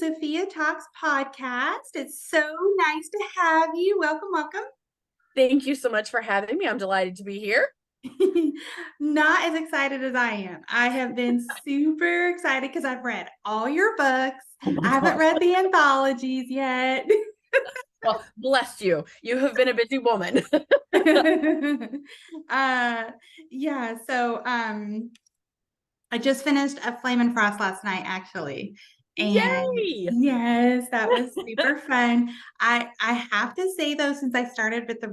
Sofia Talks Podcast. It's so nice to have you. Welcome, welcome. Thank you so much for having me. I'm delighted to be here. Not as excited as I am. I have been super excited because I've read all your books. Oh I haven't read the anthologies yet. Well, bless you. You have been a busy woman. So I just finished A Flame and Frost last night, actually. And Yay! yes, that was super fun. I have to say though, since I started with the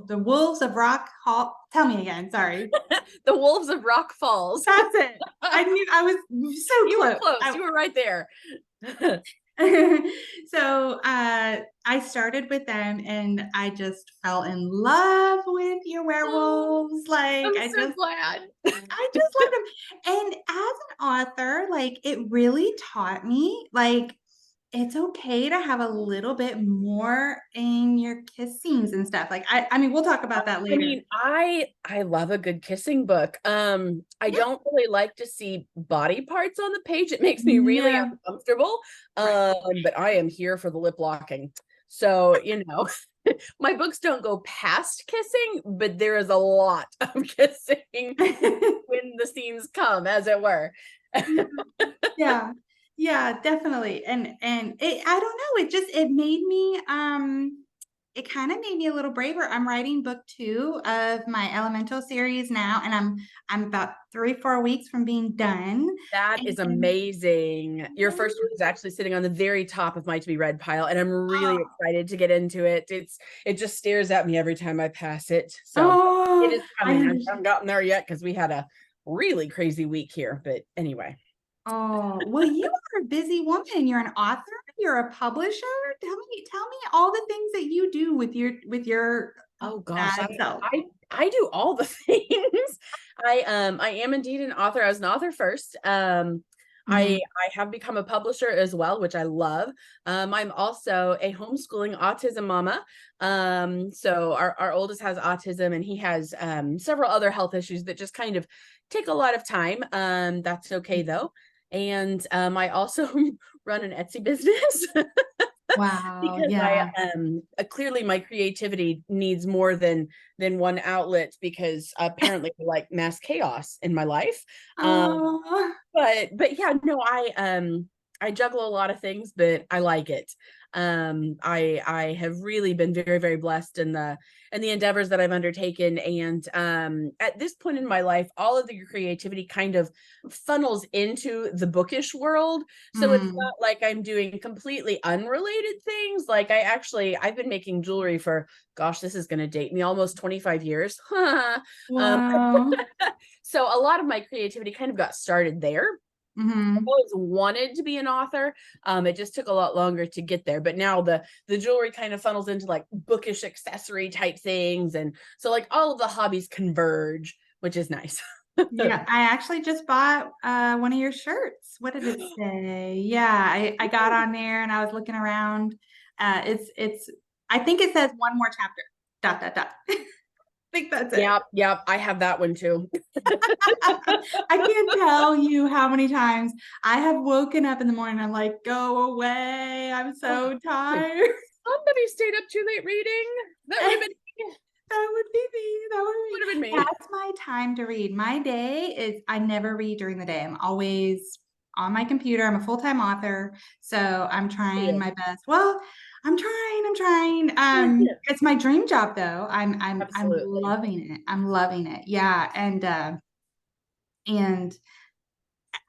the Wolves of Rock Hall. Tell me again, sorry. The Wolves of Rock Falls. That's it. I knew I was so close. You were close. You were right there. So I started with them and I just fell in love with your werewolves. Like I'm so glad. I just love them. And as an author, like it really taught me like it's okay to have a little bit more in your kiss scenes and stuff. Like I mean, we'll talk about that later. I mean, I love a good kissing book. I don't really like to see body parts on the page. It makes me really uncomfortable. But I am here for the lip locking. So, my books don't go past kissing, but there is a lot of kissing when the scenes come, as it were. Yeah, definitely. And it, I don't know, it made me it kind of made me a little braver. I'm writing book 2 of my Elemental series now, and I'm about 3-4 weeks from being done. That is amazing. Your first one is actually sitting on the very top of my to be read pile, and I'm really excited to get into it. It just stares at me every time I pass it. So it is coming. I haven't gotten there yet because we had a really crazy week here. But anyway. Oh, well, you are a busy woman. You're an author, you're a publisher. Tell me all the things that you do with your oh gosh, I do all the things. I am indeed an author. I was an author first. I have become a publisher as well, which I love. I'm also a homeschooling autism mama. So our oldest has autism and he has several other health issues that just kind of take a lot of time. That's okay though. And I also run an Etsy business. Wow. Because I clearly my creativity needs more than one outlet because apparently like mass chaos in my life. But yeah, no, I juggle a lot of things, but I like it. I have really been very, very blessed in the endeavors that I've undertaken. And at this point in my life, all of the creativity kind of funnels into the bookish world. So it's not like I'm doing completely unrelated things. Like I've been making jewelry for, gosh, this is going to date me, almost 25 years. Wow. So a lot of my creativity kind of got started there. I've always wanted to be an author. It just took a lot longer to get there. But now the jewelry kind of funnels into like bookish accessory type things. And so like all of the hobbies converge, which is nice. Yeah, I actually just bought one of your shirts. What did it say? Yeah, I got on there and I was looking around. It's I think it says one more chapter. I think that's it. Yep. I have that one too. I can't tell you how many times I have woken up in the morning. I'm like, go away. I'm so tired. Somebody stayed up too late reading. That would have been me. That would be me. That would have been me. That's my time to read. My day is, I never read during the day. I'm always on my computer. I'm a full-time author. So I'm trying my best. Well, I'm trying. It's my dream job though. I'm loving it. I'm loving it. Yeah. And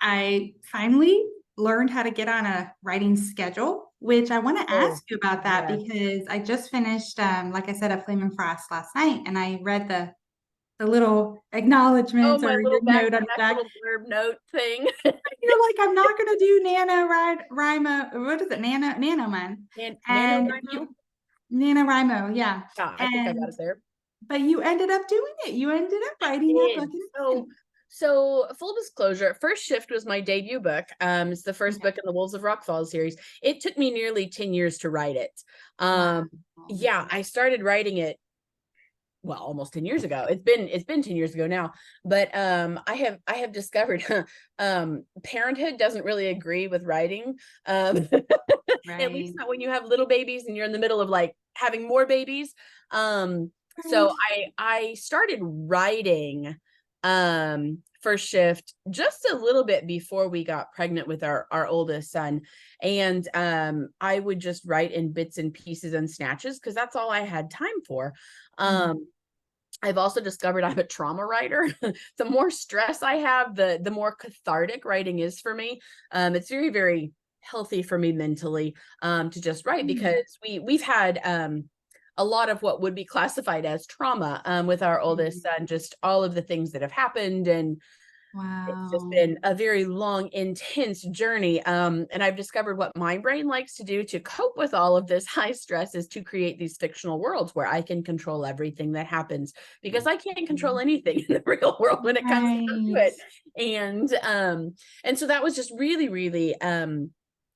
I finally learned how to get on a writing schedule, which I want to ask you about that because I just finished, like I said, A Flame and Frost last night, and I read the little acknowledgments or your note on the back. Little blurb note thing. You're like, I'm not going to do NaNoWriMo. What is it? NaNoWriMo. NaNoWriMo, yeah. I think I got it there. But you ended up doing it. You ended up writing that book. So full disclosure, First Shift was my debut book. It's the first book in the Wolves of Rock Falls series. It took me nearly 10 years to write it. Yeah, I started writing it almost 10 years ago. It's been 10 years ago now, but I have discovered parenthood doesn't really agree with writing. At least not when you have little babies and you're in the middle of like having more babies. So I started writing first shift just a little bit before we got pregnant with our oldest son. And I would just write in bits and pieces and snatches because that's all I had time for. I've also discovered I'm a trauma writer. The more stress I have, the more cathartic writing is for me. It's very, very healthy for me mentally to just write because we've had a lot of what would be classified as trauma with our oldest son, just all of the things that have happened. And it's just been a very long, intense journey. And I've discovered what my brain likes to do to cope with all of this high stress is to create these fictional worlds where I can control everything that happens because I can't control anything in the real world when it comes down to it. And so that was just really, really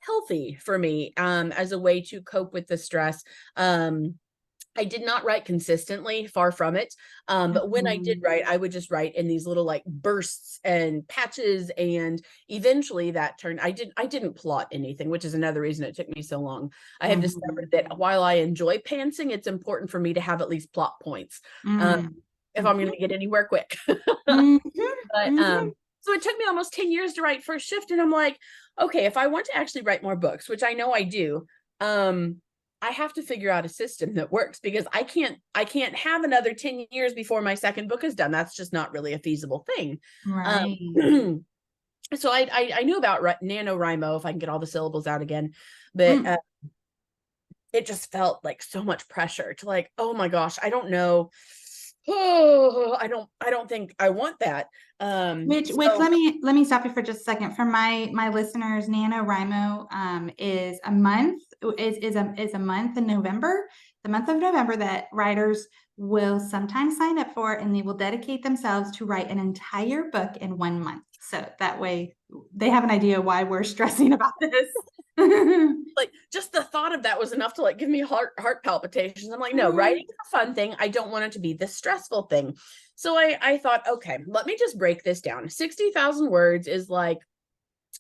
healthy for me as a way to cope with the stress. I did not write consistently, far from it. But when I did write, I would just write in these little like bursts and patches. And eventually that turned, I didn't plot anything, which is another reason it took me so long. I have discovered that while I enjoy pantsing, it's important for me to have at least plot points if I'm going to get anywhere quick. But so it took me almost 10 years to write First Shift. And I'm like, okay, if I want to actually write more books, which I know I do, I have to figure out a system that works because I can't have another 10 years before my second book is done. That's just not really a feasible thing. Right. So I knew about NaNoWriMo, if I can get all the syllables out again, but it just felt like so much pressure to like, oh my gosh, I don't know. Oh, I don't think I want that. Which let me stop you for just a second. For my listeners, NaNoWriMo is a month is a month in November, the month of November that writers will sometimes sign up for, and they will dedicate themselves to write an entire book in 1 month. So that way they have an idea why we're stressing about this. Like just the thought of that was enough to like give me heart palpitations. I'm like, no, writing is a fun thing. I don't want it to be this stressful thing. So I thought, okay, let me just break this down. 60,000 words is like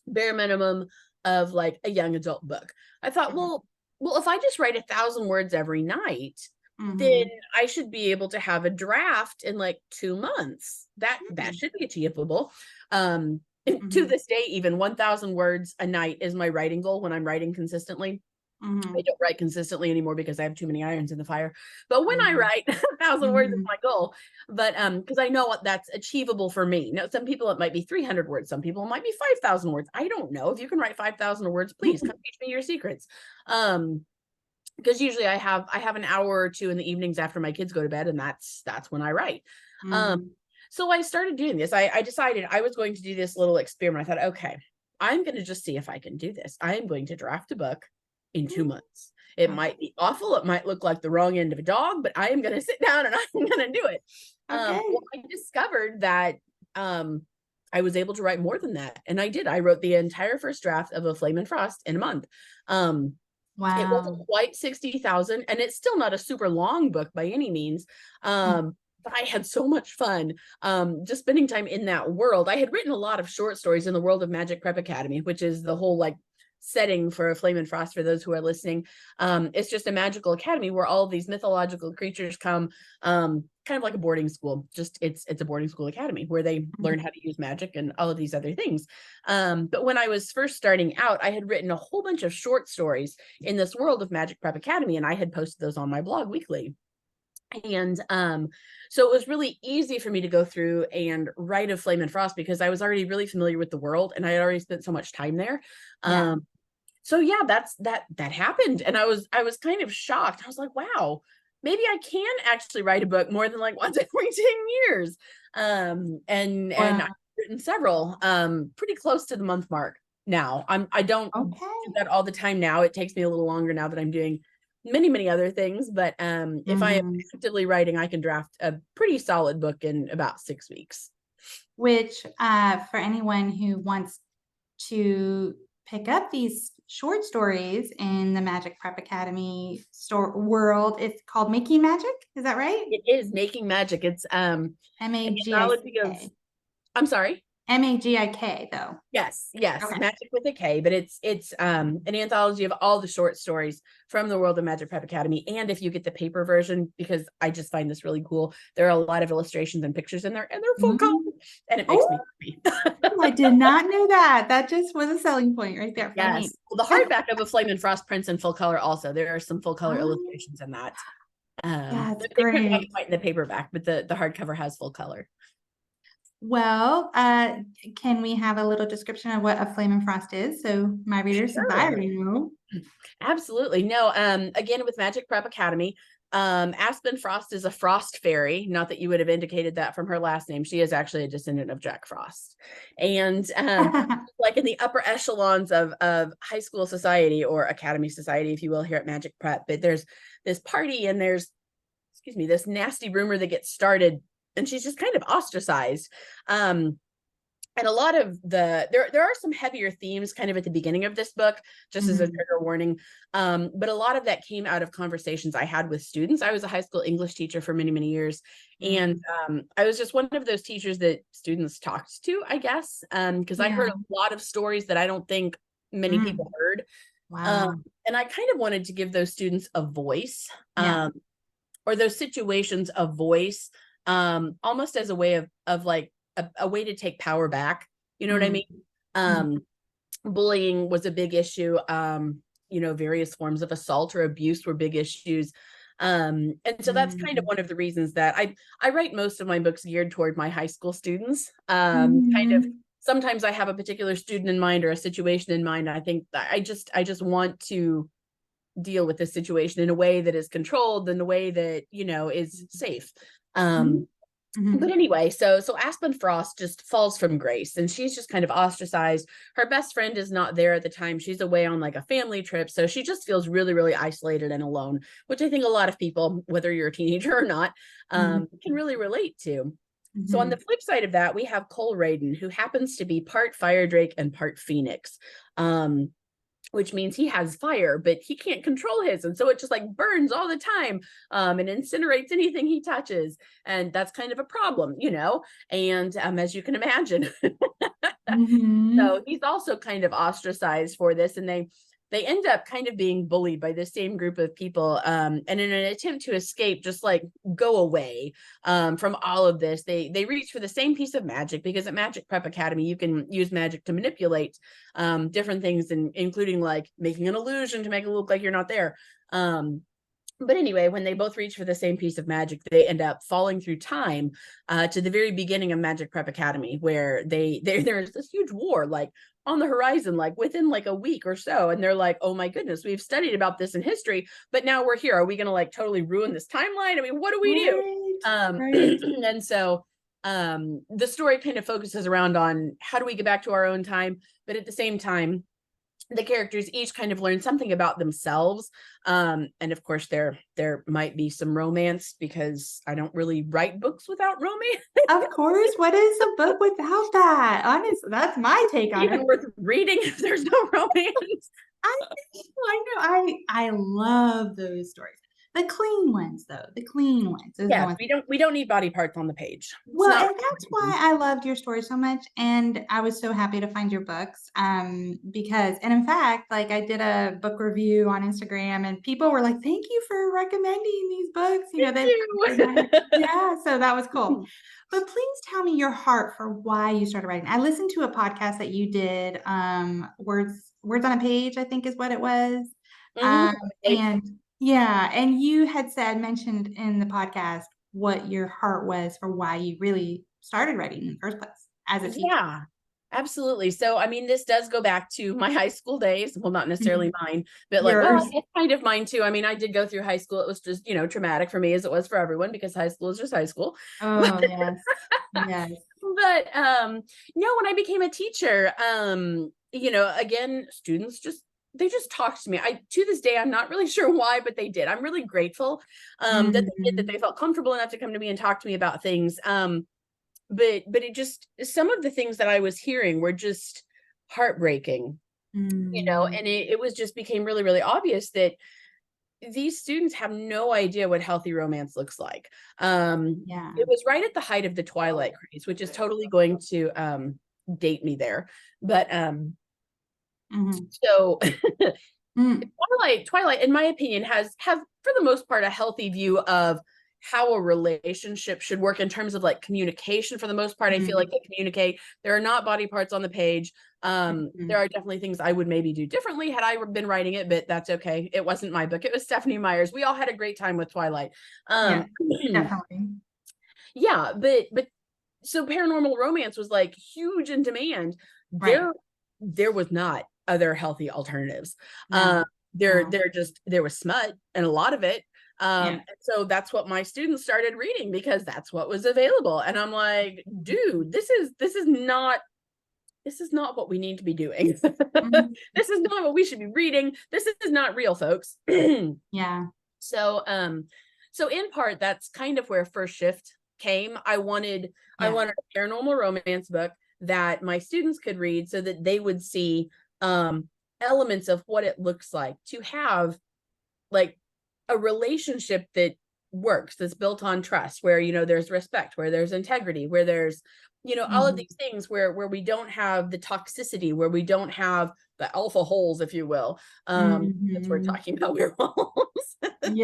bare minimum of like a young adult book. I thought, well, if I just write 1,000 words every night, then I should be able to have a draft in like 2 months. That should be achievable. To this day, even 1,000 words a night is my writing goal when I'm writing consistently. I don't write consistently anymore because I have too many irons in the fire. But when I write, 1,000 words is my goal. But because I know what that's achievable for me. Now, some people it might be 300 words. Some people it might be 5,000 words. I don't know. If you can write 5,000 words, please come teach me your secrets. Because usually I have an hour or two in the evenings after my kids go to bed, and that's when I write. So I started doing this. I decided I was going to do this little experiment. I thought, okay, I'm going to just see if I can do this. I am going to draft a book in 2 months. It might be awful. It might look like the wrong end of a dog, but I am going to sit down and I'm going to do it. Well, I discovered that I was able to write more than that. And I did. I wrote the entire first draft of A Flame and Frost in a month. Wow. It wasn't quite 60,000, and it's still not a super long book by any means. But I had so much fun just spending time in that world. I had written a lot of short stories in the world of Magic Prep Academy, which is the whole like setting for A Flame and Frost for those who are listening. It's just a magical academy where all of these mythological creatures come, kind of like a boarding school. Just it's a boarding school academy where they learn how to use magic and all of these other things. But when I was first starting out, I had written a whole bunch of short stories in this world of Magic Prep Academy, and I had posted those on my blog weekly. And so it was really easy for me to go through and write A Flame and Frost because I was already really familiar with the world and I had already spent so much time there. So yeah, that happened. And I was kind of shocked. I was like, wow, maybe I can actually write a book more than like once every 10 years. And I've written several pretty close to the month mark now. I don't do that all the time now. It takes me a little longer now that I'm doing many other things, but if I am actively writing, I can draft a pretty solid book in about 6 weeks. Which for anyone who wants to pick up these short stories in the Magic Prep Academy world. It's called Making Magic. Is that right? It is Making Magic. It's an anthology of, I'm sorry. Magik though. Yes, Okay. Magic with a K, but it's an anthology of all the short stories from the world of Magic Prep Academy. And if you get the paper version, because I just find this really cool, there are a lot of illustrations and pictures in there, and they're full color, and it makes me happy. I did not know that. That just was a selling point right there for me. Well, the hardback of A Flame and Frost prints in full color also. There are some full color illustrations in that. That's they great. print white in the paperback, but the hardcover has full color. Well, can we have a little description of what A Flame and Frost is? So my readers, since I already know. Absolutely. No, again, with Magic Prep Academy, Aspen Frost is a frost fairy. Not that you would have indicated that from her last name. She is actually a descendant of Jack Frost. And like in the upper echelons of high school society, or academy society, if you will, here at Magic Prep, but there's this party and there's, this nasty rumor that gets started, and she's just kind of ostracized. And a lot of there are some heavier themes kind of at the beginning of this book, just as a trigger warning. But a lot of that came out of conversations I had with students. I was a high school English teacher for many, many years. And I was just one of those teachers that students talked to, I guess, because I heard a lot of stories that I don't think many people heard. Wow. And I kind of wanted to give those students a voice, or those situations a voice, almost as a way of like, a way to take power back. You know what I mean? Bullying was a big issue. Various forms of assault or abuse were big issues. And so that's kind of one of the reasons that I write most of my books geared toward my high school students. Kind of, sometimes I have a particular student in mind or a situation in mind. I think I just want to deal with this situation in a way that is controlled, in a way that, is safe. But anyway, so Aspen Frost just falls from grace, and she's just kind of ostracized. Her best friend is not there at the time. She's away on like a family trip. So she just feels really, really isolated and alone, which I think a lot of people, whether you're a teenager or not, can really relate to. So on the flip side of that, we have Cole Raiden, who happens to be part fire drake and part phoenix. Which means he has fire, but he can't control his. And so it just like burns all the time, and incinerates anything he touches. And that's kind of a problem, and as you can imagine. So he's also kind of ostracized for this. And they end up kind of being bullied by the same group of people. And in an attempt to escape, just like go away from all of this, they reach for the same piece of magic, because at Magic Prep Academy, you can use magic to manipulate different things, including like making an illusion to make it look like you're not there. But anyway, when they both reach for the same piece of magic, they end up falling through time to the very beginning of Magic Prep Academy, where there's this huge war like on the horizon, like within like a week or so. And they're like, oh my goodness, we've studied about this in history, but now we're here. Are we going to like totally ruin this timeline? I mean, what do we do? And so the story kind of focuses around on how do we get back to our own time, but at the same time, the characters each kind of learn something about themselves. And of course, there might be some romance, because I don't really write books without romance. Of course. What is a book without that? Honestly, that's my take on it. Even worth reading if there's no romance. I know. I love those stories. The clean ones, though. The clean ones. Yeah, we don't need body parts on the page. Well, and that's why I loved your story so much, and I was so happy to find your books. Because, and in fact, like I did a book review on Instagram, and people were like, "Thank you for recommending these books." Yeah, so that was cool. But please tell me your heart for why you started writing. I listened to a podcast that you did, Words on a Page, I think is what it was, and you had mentioned in the podcast what your heart was for why you really started writing in the first place as a teacher. Yeah, absolutely. So, I mean, this does go back to my high school days. Well, not necessarily mine, but like, it's kind of mine too. I mean, I did go through high school. It was just, traumatic for me, as it was for everyone, because high school is just high school. Oh, yes. Yes. But, when I became a teacher, again, students they just talked to me. To this day, I'm not really sure why, but they did. I'm really grateful that they did, that they felt comfortable enough to come to me and talk to me about things. But it just, some of the things that I was hearing were just heartbreaking. And it was just became really, really obvious that these students have no idea what healthy romance looks like. It was right at the height of the Twilight craze, which is totally going to date me there. But so Twilight, in my opinion, has for the most part a healthy view of how a relationship should work in terms of like communication. For the most part, I feel like they communicate. There are not body parts on the page. There are definitely things I would maybe do differently had I been writing it, but that's okay. It wasn't my book. It was Stephanie Meyer's. We all had a great time with Twilight. Definitely. Yeah, but so paranormal romance was like huge in demand. There was not other healthy alternatives. There was smut and a lot of it. And so that's what my students started reading because that's what was available. And I'm like, dude, this is not what we need to be doing. This is not what we should be reading. This is not real, folks. So in part, that's kind of where First Shift came. I wanted a paranormal romance book that my students could read so that they would see elements of what it looks like to have like a relationship that works, that's built on trust, where there's respect, where there's integrity, where there's all of these things where we don't have the toxicity, where we don't have the alpha holes, if you will. That's we're talking about werewolves. But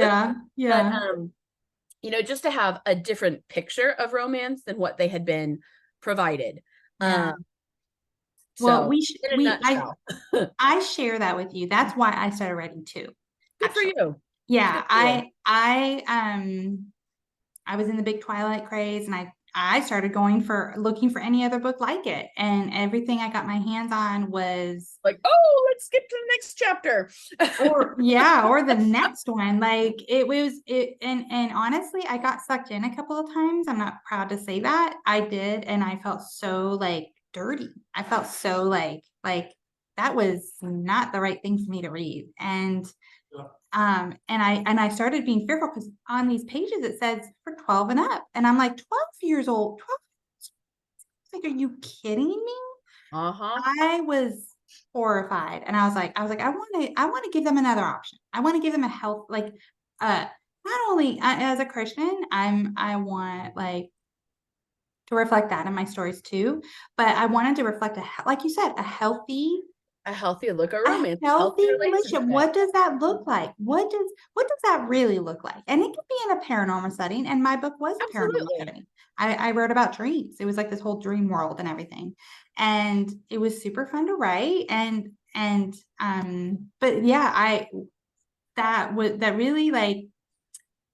just to have a different picture of romance than what they had been provided. Well, I share that with you. That's why I started writing too. Good for you. Yeah, I was in the big Twilight craze, and I started looking for any other book like it, and everything I got my hands on was like, oh, let's skip to the next chapter, or the next one. Like and honestly, I got sucked in a couple of times. I'm not proud to say that I did, and I felt so like dirty. I felt so like that was not the right thing for me to read, and I started being fearful because on these pages it says for 12 and up, and I'm like 12 years old. 12, like, are you kidding me? I was horrified, and I was like, I want to give them another option. I want to give them a health, like, not only as a Christian, I want like to reflect that in my stories too, but I wanted to reflect like you said, a healthy look at romance, a healthy relationship. What does that look like? What does that really look like? And it could be in a paranormal setting. And my book was a paranormal setting. I wrote about dreams. It was like this whole dream world and everything. And it was super fun to write. But yeah, that really like,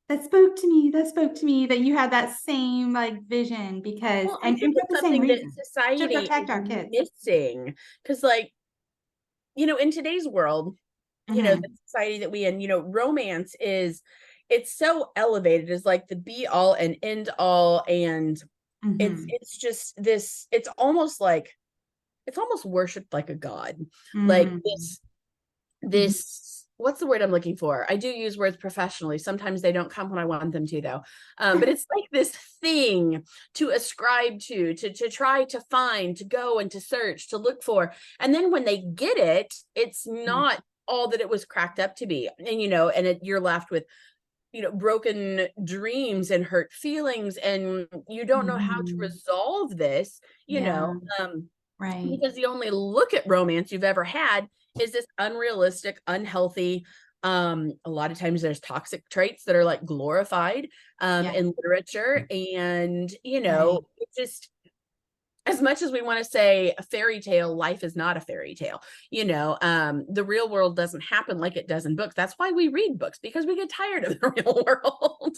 that spoke to me that you had that same like vision because and for the same reason, that society to protect our kids. Missing. Because like, in today's world, the society that we in, romance it's so elevated as like the be all and end all. And it's just this, it's almost worshipped like a god. Like this, what's the word I'm looking for? I do use words professionally. Sometimes they don't come when I want them to, though. But it's like this thing to ascribe to try to find, to go and to search, to look for. And then when they get it, it's not all that it was cracked up to be. And, you're left with, broken dreams and hurt feelings. And you don't know how to resolve this, right. Because the only look at romance you've ever had is this unrealistic, unhealthy. A lot of times there's toxic traits that are like glorified in literature. And, it just, as much as we want to say a fairy tale, life is not a fairy tale. The real world doesn't happen like it does in books. That's why we read books, because we get tired of the real world.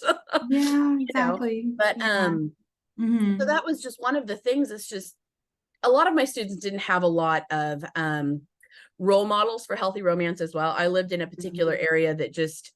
Yeah, exactly. But so that was just one of the things. It's just a lot of my students didn't have a lot of role models for healthy romance as well. I lived in a particular area that just,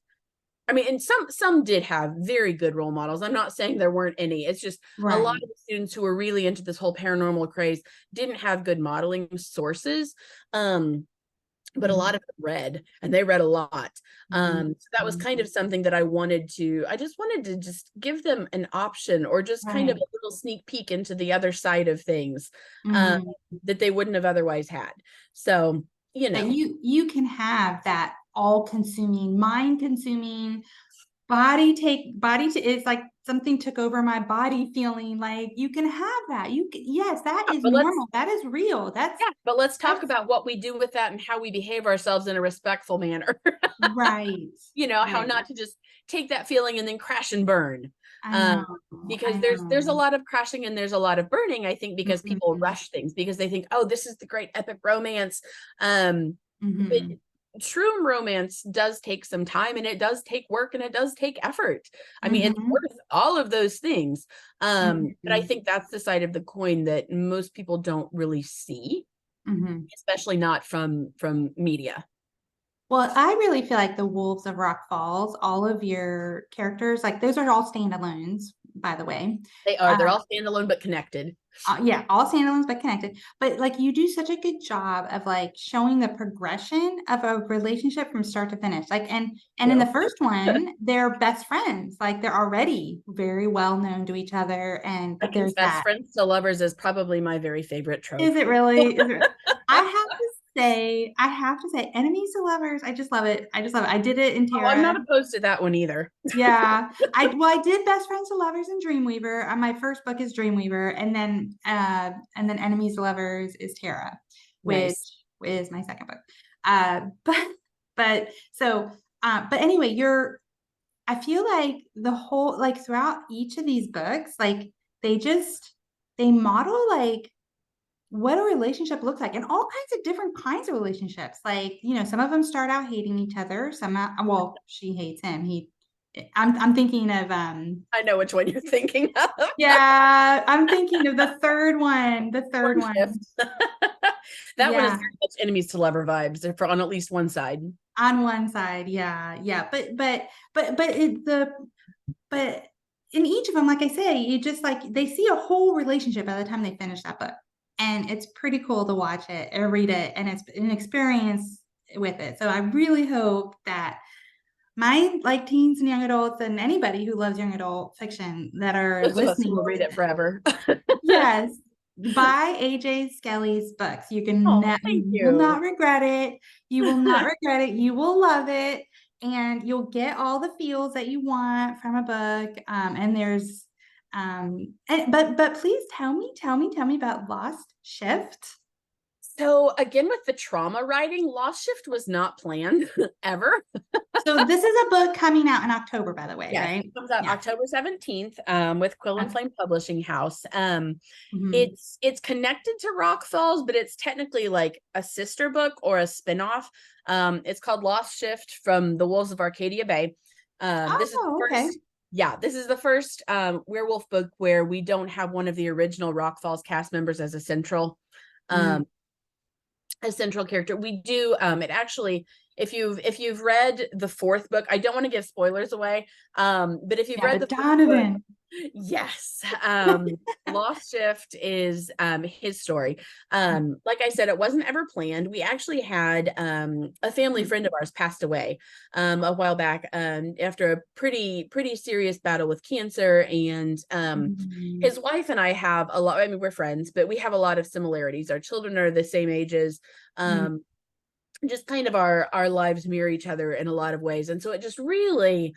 and some did have very good role models. I'm not saying there weren't any. It's just a lot of the students who were really into this whole paranormal craze didn't have good modeling sources. But a lot of them read, and they read a lot. So that was kind of something that I just wanted to just give them an option, or just kind of a little sneak peek into the other side of things that they wouldn't have otherwise had. So you know, that you can have that all-consuming, mind-consuming, it's like something took over my body feeling. Like you can have that. Yes, that is normal. That is real. But let's talk about what we do with that and how we behave ourselves in a respectful manner. Right. You know, how not to just take that feeling and then crash and burn. Because there's a lot of crashing and there's a lot of burning, I think, because people rush things because they think, oh, this is the great epic romance. But true romance does take some time, and it does take work, and it does take effort. I mean, it's worth all of those things. But I think that's the side of the coin that most people don't really see, especially not from media. Well, I really feel like the Wolves of Rock Falls, all of your characters, like those are all standalones, by the way. They are. They're all standalone but connected. Yeah, all standalones but connected. But like you do such a good job of like showing the progression of a relationship from start to finish. Like and in the first one, they're best friends. Like they're already very well known to each other. And but there's best friends to lovers is probably my very favorite trope. Is it really? I have to say, enemies to lovers. I just love it. I did it in Terra. I'm not opposed to that one either. Yeah. I did best friends to lovers in Dreamweaver. My first book is Dreamweaver, and then enemies to lovers is Terra, which is my second book. But anyway, I feel like the whole, like throughout each of these books, like they model like what a relationship looks like, and all kinds of different kinds of relationships. Like, you know, some of them start out hating each other. She hates him. I'm thinking of I know which one you're thinking of. Yeah, I'm thinking of the third one. That one is very much enemies to lover vibes on at least one side. On one side, yeah. But in each of them, like I say, you just like they see a whole relationship by the time they finish that book. And it's pretty cool to watch it or read it, and it's an experience with it. So I really hope that my like teens and young adults and anybody who loves young adult fiction that are listening will read it forever. Yes, buy AJ Skelly's books. You will not regret it. You will not regret it. You will love it, and you'll get all the feels that you want from a book. And there's but please tell me about Lost Shift. So again, with the trauma writing, Lost Shift was not planned ever. So this is a book coming out in October, by the way, right? It comes out October 17th with Quill and Flame Publishing House. It's connected to Rock Falls, but it's technically like a sister book or a spinoff. It's called Lost Shift from the Wolves of Arcadia Bay. This is the first. Yeah, this is the first werewolf book where we don't have one of the original Rock Falls cast members as a central character. We do it actually, if you've read the fourth book, I don't want to give spoilers away, but if you've read the Donovan book, yes, Lost Shift is his story. Like I said, it wasn't ever planned. We actually had a family friend of ours passed away a while back after a pretty serious battle with cancer, and his wife and I have a lot, I mean, we're friends, but we have a lot of similarities. Our children are the same ages. Just kind of our lives mirror each other in a lot of ways, and so it just really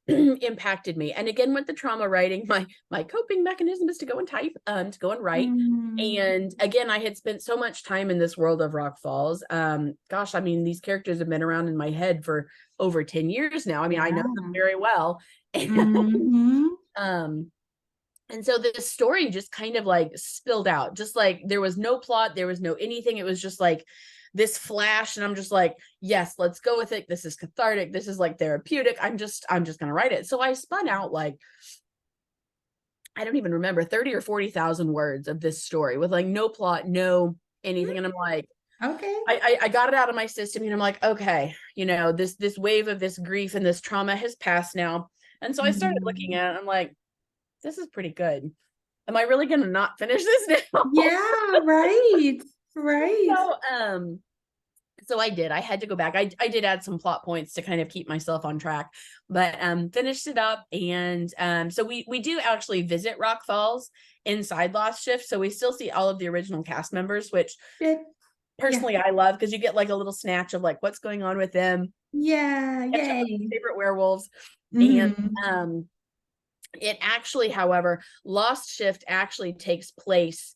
impacted me. And again, with the trauma writing, my coping mechanism is to go and type, to go and write. And again, I had spent so much time in this world of Rock Falls. Gosh, I mean, these characters have been around in my head for over 10 years now. I mean, I know them very well. And so this story just kind of like spilled out, just like there was no plot, there was no anything. It was just like this flash, and I'm just like, yes, let's go with it. This is cathartic. This is like therapeutic. I'm just gonna write it. So I spun out like, I don't even remember, 30 or 40,000 words of this story with like no plot, no anything. And I'm like, okay, I got it out of my system, and I'm like, okay, you know, this wave of this grief and this trauma has passed now. And so I started looking at it. I'm like, this is pretty good. Am I really gonna not finish this now? Yeah, right. So I did. I had to go back. I did add some plot points to kind of keep myself on track, but finished it up. And so we do actually visit Rock Falls inside Lost Shift. So we still see all of the original cast members, which personally I love, because you get like a little snatch of like what's going on with them. Yeah, yay. Favorite werewolves. Mm-hmm. And it actually, however, Lost Shift actually takes place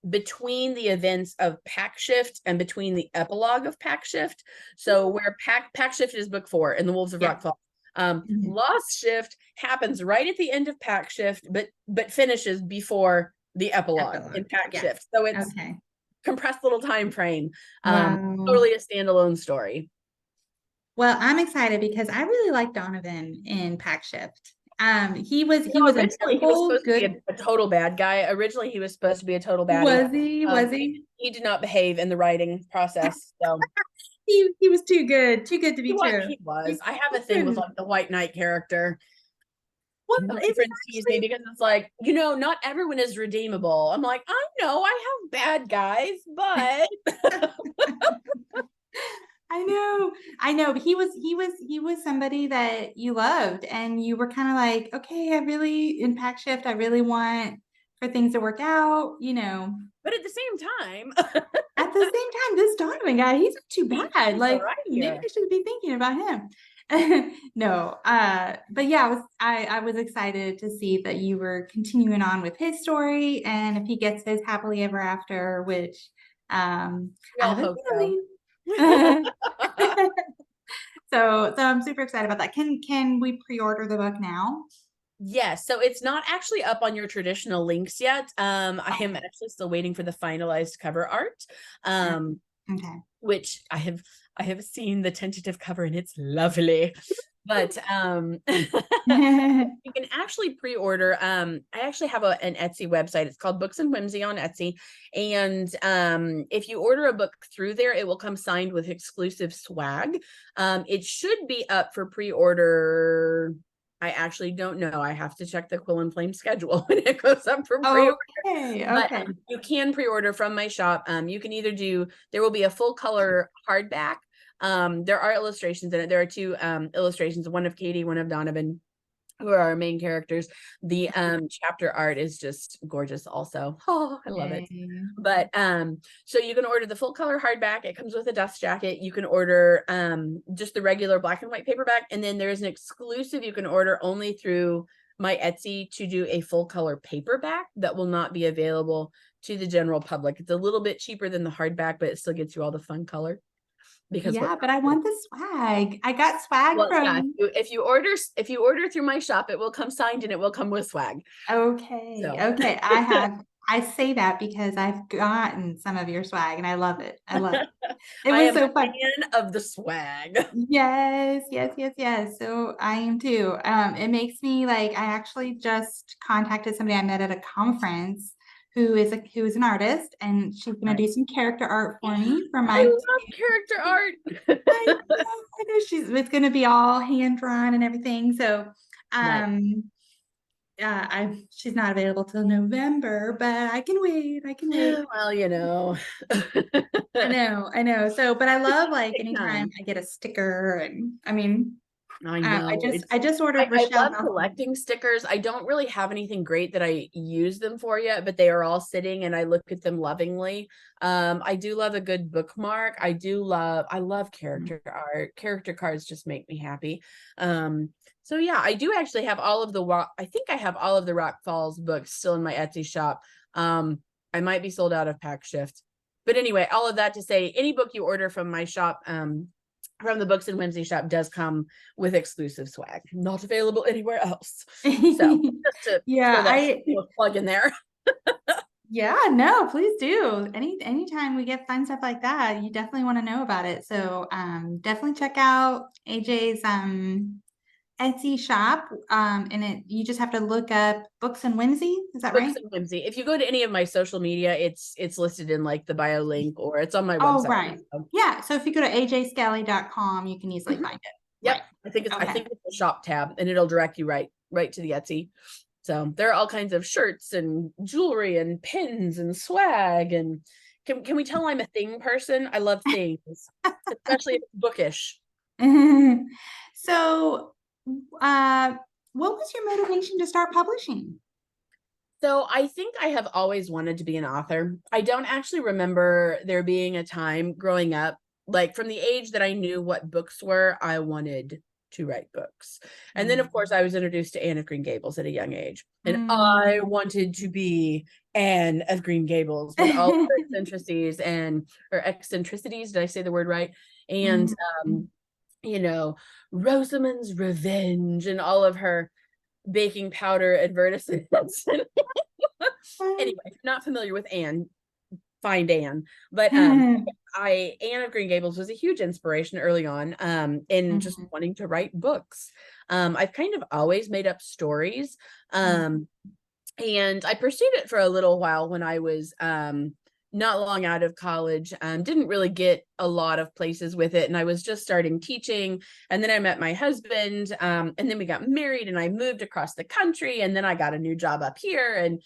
between the events of Pack Shift and between the epilogue of Pack Shift. So where Pack Shift is book 4 in the Wolves of Rockfall. Lost Shift happens right at the end of Pack Shift, but finishes before the epilogue in Pack Shift. So it's compressed little time frame. Totally a standalone story. Well, I'm excited because I really like Donovan in Pack Shift. He was originally he was supposed to be a total bad guy. Originally, he was supposed to be a total baddie. Was he? He did not behave in the writing process. So he was too good to be true. He was. I have a thing with like the White Knight character. Well, it's actually, because it's like, not everyone is redeemable. I'm like, I know I have bad guys, but I know, but he was somebody that you loved, and you were kind of like, okay, in Pack Shift, I really want for things to work out, But at the same time, this Donovan guy, he's not too bad. Like, maybe I should be thinking about him. No, but yeah, I was excited to see that you were continuing on with his story, and if he gets his happily ever after, which I have a feeling. So I'm super excited about that. Can we pre-order the book now? Yes, so it's not actually up on your traditional links yet. I am actually still waiting for the finalized cover art. Which I have seen the tentative cover and it's lovely. But you can actually pre-order. I actually have an Etsy website. It's called Books and Whimsy on Etsy. And if you order a book through there, it will come signed with exclusive swag. It should be up for pre-order. I actually don't know. I have to check the Quill and Flame schedule when it goes up for pre-order. But you can pre-order from my shop. You can either there will be a full color hardback. There are illustrations in it. There are 2 illustrations, one of Katie, one of Donovan, who are our main characters. The chapter art is just gorgeous also. Oh, I love it. But so you can order the full color hardback. It comes with a dust jacket. You can order just the regular black and white paperback, and then there's an exclusive you can order only through my Etsy to do a full color paperback that will not be available to the general public. It's a little bit cheaper than the hardback, but it still gets you all the fun color. Because but I want the swag. I got swag from. If you order through my shop, it will come signed and it will come with swag. Okay. Okay. I say that because I've gotten some of your swag and I love it. It was so fun. Fan of the swag. Yes. So I am too. It makes me like, I actually just contacted somebody I met at a conference who is an artist, and she's going to do some character art for me for my. I love character art. I know it's going to be all hand drawn and everything. So, she's not available till November, but I can wait. Well, I know. So, but I love like anytime I get a sticker, and I mean, I know. I just ordered. I love collecting stickers. I don't really have anything great that I use them for yet, but they are all sitting and I look at them lovingly. I do love a good bookmark. I love character art. Character cards just make me happy. So yeah, I do actually have all of the Rock Falls books still in my Etsy shop. I might be sold out of Pack Shift. But anyway, all of that to say, any book you order from my shop, from the Books and Whimsy shop, does come with exclusive swag, not available anywhere else. So just to plug in there. Yeah, no, please do. Anytime we get fun stuff like that, you definitely want to know about it. So definitely check out AJ's Etsy shop. And you just have to look up Books and Whimsy. Is that right? Books and Whimsy. If you go to any of my social media, it's listed in like the bio link, or it's on my website. Oh, right. So. Yeah. So if you go to ajskelly.com, you can easily find it. Yep. Right. I think it's the shop tab, and it'll direct you right to the Etsy. So there are all kinds of shirts and jewelry and pins and swag. And can we tell I'm a thing person? I love things, especially if it's bookish. So what was your motivation to start publishing? So I think I have always wanted to be an author. I don't actually remember there being a time growing up, like from the age that I knew what books were, I wanted to write books. And then, of course, I was introduced to Anne of Green Gables at a young age. And I wanted to be Anne of Green Gables with all of her eccentricities or eccentricities. Did I say the word right? And, you know, Rosamund's Revenge and all of her baking powder advertisements. Anyway, if you're not familiar with Anne, find Anne. But Anne of Green Gables was a huge inspiration early on in just wanting to write books. I've kind of always made up stories. And I pursued it for a little while when I was not long out of college. Didn't really get a lot of places with it. And I was just starting teaching. And then I met my husband. And then we got married and I moved across the country. And then I got a new job up here.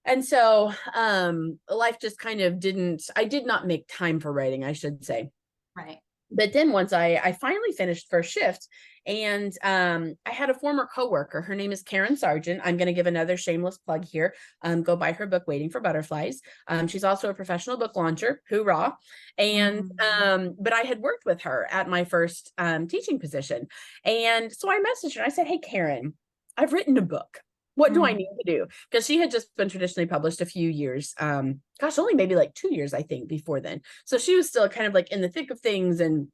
And so life just kind of I did not make time for writing, I should say. Right. But then once I finally finished first shift, and I had a former coworker, her name is Karen Sargent. I'm going to give another shameless plug here. Go buy her book, Waiting for Butterflies. She's also a professional book launcher, hoorah. And, but I had worked with her at my first teaching position. And so I messaged her, I said, hey, Karen, I've written a book. What do I need to do? Because she had just been traditionally published a few years, only maybe like 2 years, I think, before then. So she was still kind of like in the thick of things and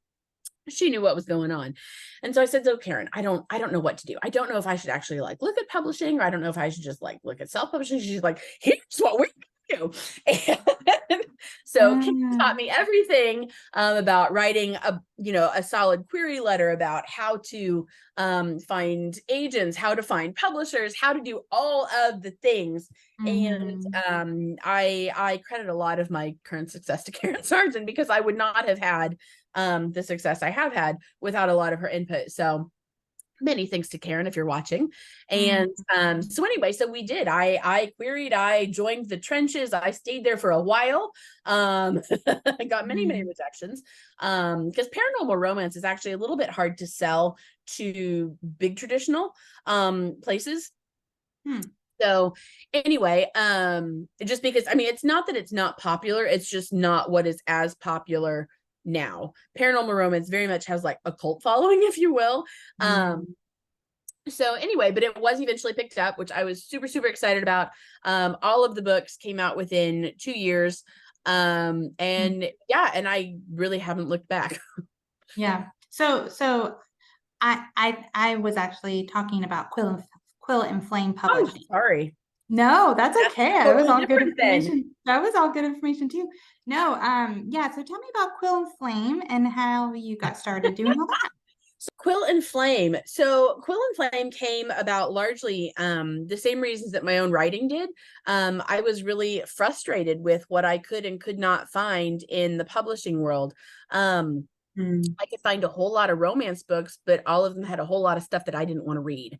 she knew what was going on. And so I said, so Karen, I don't know what to do. I don't know if I should actually like look at publishing, or I don't know if I should just like look at self-publishing. She's like, here's what we do. And so Karen taught me everything about writing a solid query letter, about how to find agents, how to find publishers, how to do all of the things. And I credit a lot of my current success to Karen Sargent, because I would not have had the success I have had without a lot of her input. So many thanks to Karen, if you're watching. And so anyway, so we did. I queried, I joined the trenches. I stayed there for a while. I got many rejections because paranormal romance is actually a little bit hard to sell to big traditional places. So anyway, just because, I mean, it's not that it's not popular, it's just not what is as popular now. Paranormal romance very much has like a cult following, if you will. So anyway, but it was eventually picked up, which I was super, super excited about. All of the books came out within 2 years. And I really haven't looked back. Yeah. So I was actually talking about Quill and Flame Publishing. Oh, sorry. No, that's okay. That was all good information. That was all good information too. No, so tell me about Quill and Flame and how you got started doing all that. So Quill and Flame. So Quill and Flame came about largely the same reasons that my own writing did. I was really frustrated with what I could and could not find in the publishing world. I could find a whole lot of romance books, but all of them had a whole lot of stuff that I didn't want to read.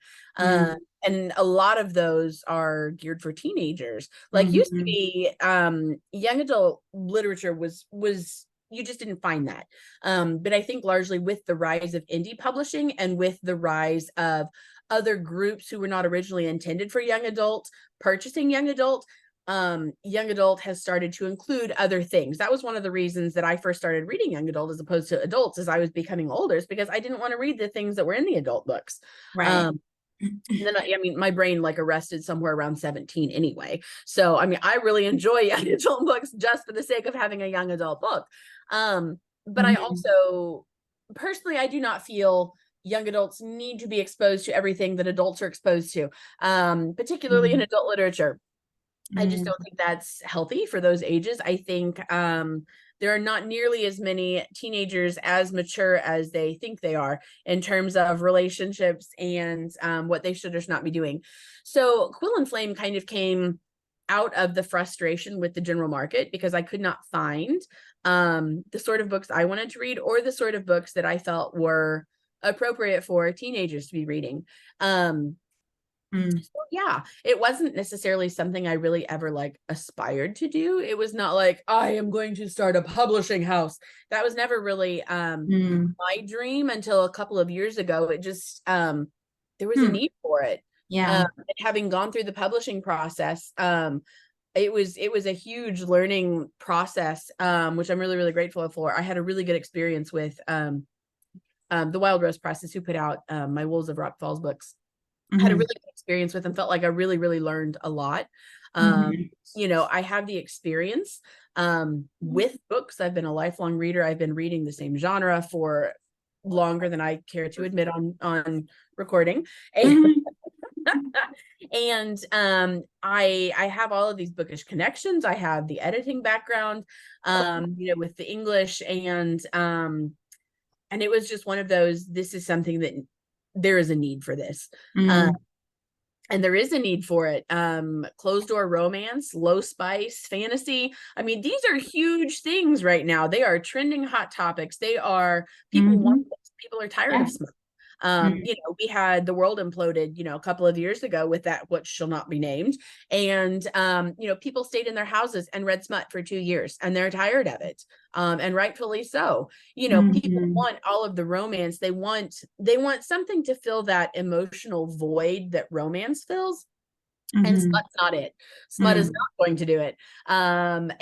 And a lot of those are geared for teenagers. Like used to be young adult literature was you just didn't find that. But I think largely with the rise of indie publishing and with the rise of other groups who were not originally intended for young adult purchasing young adult has started to include other things. That was one of the reasons that I first started reading young adult as opposed to adults as I was becoming older, is because I didn't want to read the things that were in the adult books. Right. And then my brain like arrested somewhere around 17 anyway. So, I mean, I really enjoy young adult books just for the sake of having a young adult book. But I also, personally, I do not feel young adults need to be exposed to everything that adults are exposed to, particularly in adult literature. I just don't think that's healthy for those ages. I think there are not nearly as many teenagers as mature as they think they are in terms of relationships and what they should or should not be doing. So Quill and Flame kind of came out of the frustration with the general market because I could not find the sort of books I wanted to read or the sort of books that I felt were appropriate for teenagers to be reading. So yeah, it wasn't necessarily something I really ever like aspired to do. It was not like I am going to start a publishing house. That was never really my dream until a couple of years ago. It just there was a need for it. Yeah. Having gone through the publishing process, it was a huge learning process, which I'm really, really grateful for. I had a really good experience with the Wild Rose Press, who put out my Wolves of Rock Falls books. I had a really good experience with them, felt like I really, really learned a lot. You know, I have the experience with books. I've been a lifelong reader. I've been reading the same genre for longer than I care to admit on recording. And I have all of these bookish connections. I have the editing background, you know, with the English, and it was just one of those, this is something that there is a need for this. And there is a need for it. Closed door romance, low spice fantasy. I mean, these are huge things right now. They are trending hot topics. They are, people want this. People are tired of smut. You know, we had The World Imploded, you know, a couple of years ago with that, what shall not be named. And, you know, people stayed in their houses and read smut for 2 years, and they're tired of it. And rightfully so. You know, people want all of the romance. They want something to fill that emotional void that romance fills. And smut's not it. Smut is not going to do it. And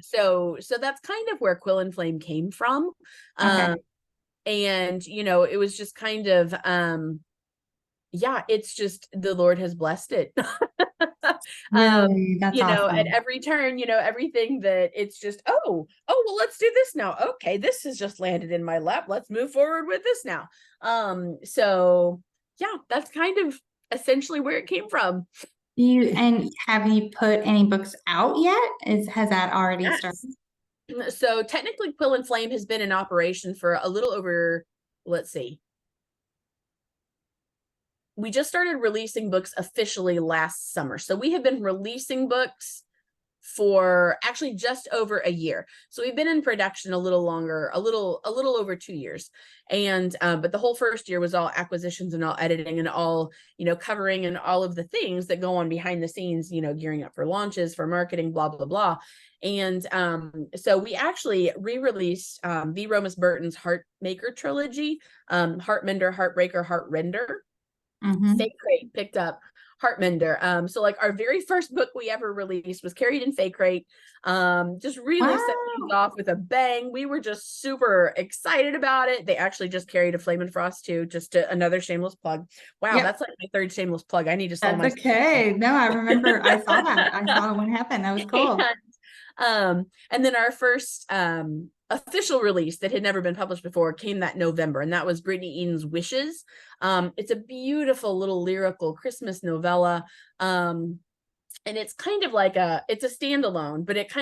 so that's kind of where Quill and Flame came from. And, you know, it was just kind of, yeah, it's just, the Lord has blessed it. Really? That's you know, awesome. at every turn, you know, everything that it's just, well, let's do this now. Okay, this has just landed in my lap. Let's move forward with this now. So yeah, that's kind of essentially where it came from. Have you put any books out yet? Has that already started? So technically Quill and Flame has been in operation for a little over, let's see. We just started releasing books officially last summer. So we have been releasing books for actually just over a year. So we've been in production a little longer, a little over 2 years. And but the whole first year was all acquisitions and all editing and all, you know, covering and all of the things that go on behind the scenes, you know, gearing up for launches, for marketing, blah, blah, blah. And so we actually re-released V. Romus Burton's Heartmaker trilogy, Heartmender, Heartbreaker, Heartrender. Fake Crate picked up Heartmender. So like our very first book we ever released was carried in Fake Crate. Just really set things off with a bang. We were just super excited about it. They actually just carried a Flame and Frost too, just another shameless plug. Wow, that's like my third shameless plug. I need to sell my. That's okay. No, I remember I saw that. I saw it when it happened. That was cool. And then our first official release that had never been published before came that November, and that was Brittany Eden's Wishes. It's a beautiful little lyrical Christmas novella, and it's kind of like it's a standalone, but it's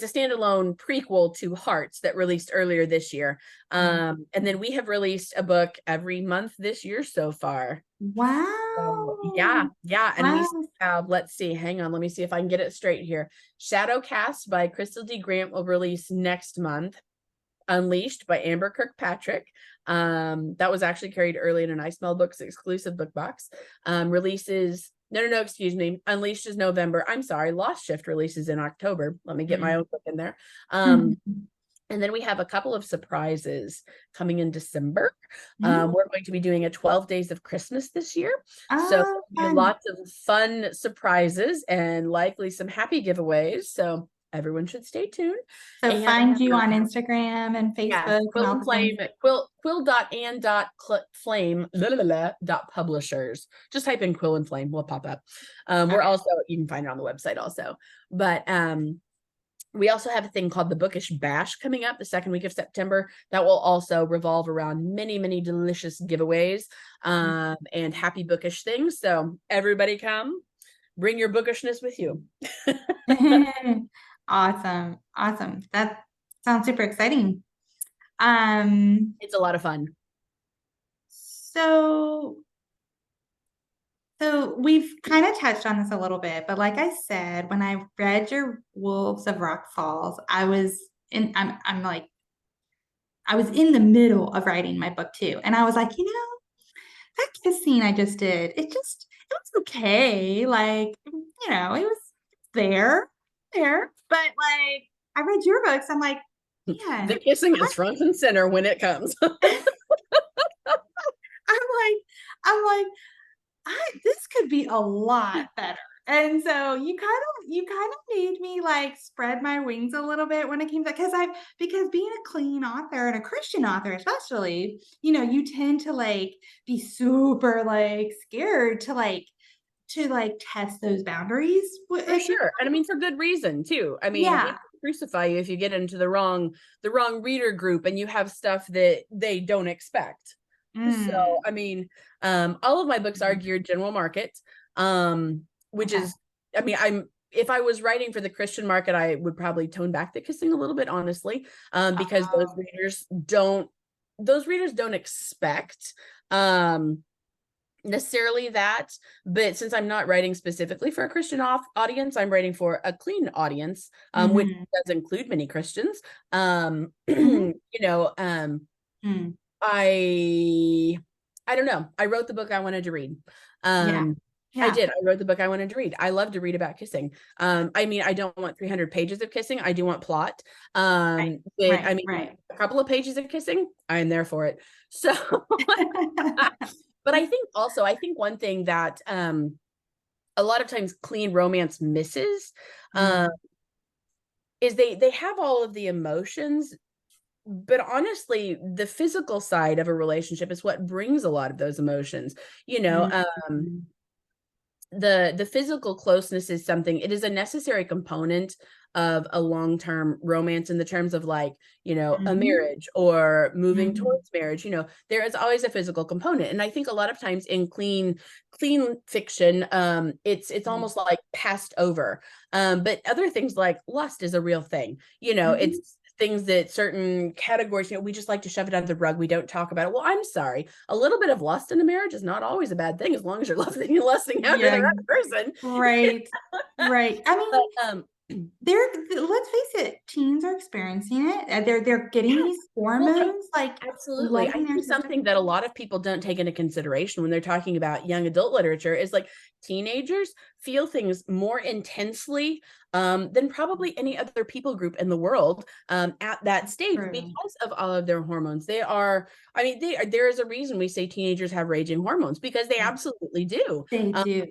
a standalone prequel to Hearts that released earlier this year. And then we have released a book every month this year so far. Wow. So, yeah. And we have, let's see, hang on, let me see if I can get it straight here. Shadowcast by Crystal D. Grant will release next month. Unleashed by Amber Kirkpatrick. That was actually carried early in an I Smell Books exclusive book box. Releases, no, excuse me. Unleashed is November. I'm sorry. Lost Shift releases in October. Let me get my own book in there. And then we have a couple of surprises coming in December. We're going to be doing a 12 Days of Christmas this year. So lots of fun surprises and likely some happy giveaways. So everyone should stay tuned. So find you on Instagram and Facebook. Yeah, Quill and Flame, quill.and.flame.publishers. Just type in Quill and Flame, we'll pop up. We're also, you can find it on the website also. But we also have a thing called the Bookish Bash coming up the second week of September that will also revolve around many, many delicious giveaways and happy bookish things. So everybody come, bring your bookishness with you. Awesome. That sounds super exciting. It's a lot of fun. So we've kind of touched on this a little bit, but like I said, when I read your Wolves of Rock Falls, I was in the middle of writing my book too. And I was like, that kiss scene I just did, it was okay. Like, it was there. But like I read your books, I'm like, yeah. The kissing is front and center when it comes. I'm like, a lot better. And so you kind of made me like spread my wings a little bit when it came to, because being a clean author and a Christian author, especially, you tend to like be super like scared to test those boundaries. For sure. And I mean, for good reason too. I mean, people crucify you if you get into the wrong reader group and you have stuff that they don't expect. So, I mean, all of my books are geared general market, which is, I mean, if I was writing for the Christian market, I would probably tone back the kissing a little bit, honestly, because those readers don't expect, necessarily that. But since I'm not writing specifically for a Christian audience, I'm writing for a clean audience, which does include many Christians. I don't know. I wrote the book I wanted to read. I did. I wrote the book I wanted to read. I love to read about kissing. I mean, I don't want 300 pages of kissing. I do want plot. A couple of pages of kissing, I'm there for it. So, but I think one thing that a lot of times clean romance misses is they have all of the emotions, but honestly, the physical side of a relationship is what brings a lot of those emotions. The physical closeness is something, it is a necessary component of a long-term romance in the terms of like, a marriage or moving towards marriage. There is always a physical component. And I think a lot of times in clean fiction, it's almost like passed over. But other things like lust is a real thing. It's things that certain categories, we just like to shove it under the rug. We don't talk about it. Well, I'm sorry. A little bit of lust in a marriage is not always a bad thing as long as you're lusting after the other person. Right. Right. I mean, let's face it, teens are experiencing it. They're getting these hormones, absolutely. I think something that a lot of people don't take into consideration when they're talking about young adult literature is like teenagers feel things more intensely than probably any other people group in the world at that stage because of all of their hormones. There is a reason we say teenagers have raging hormones, because they absolutely do. They do.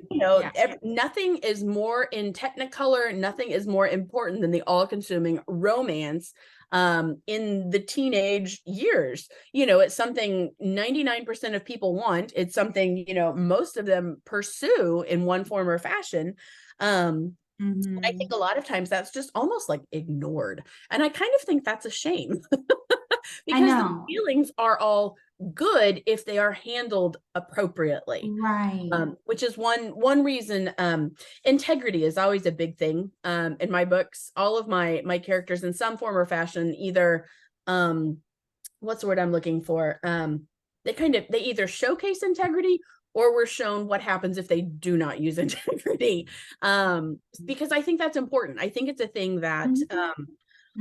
Nothing is more in technicolor, nothing is more important than the all-consuming romance in the teenage years. It's something 99% of people want. It's something, most of them pursue in one form or fashion. I think a lot of times that's just almost like ignored. And I kind of think that's a shame because the feelings are all good if they are handled appropriately. Right. Which is one reason integrity is always a big thing in my books. All of my characters in some form or fashion, either what's the word I'm looking for? They either showcase integrity or we're shown what happens if they do not use integrity. Because I think that's important. I think it's a thing that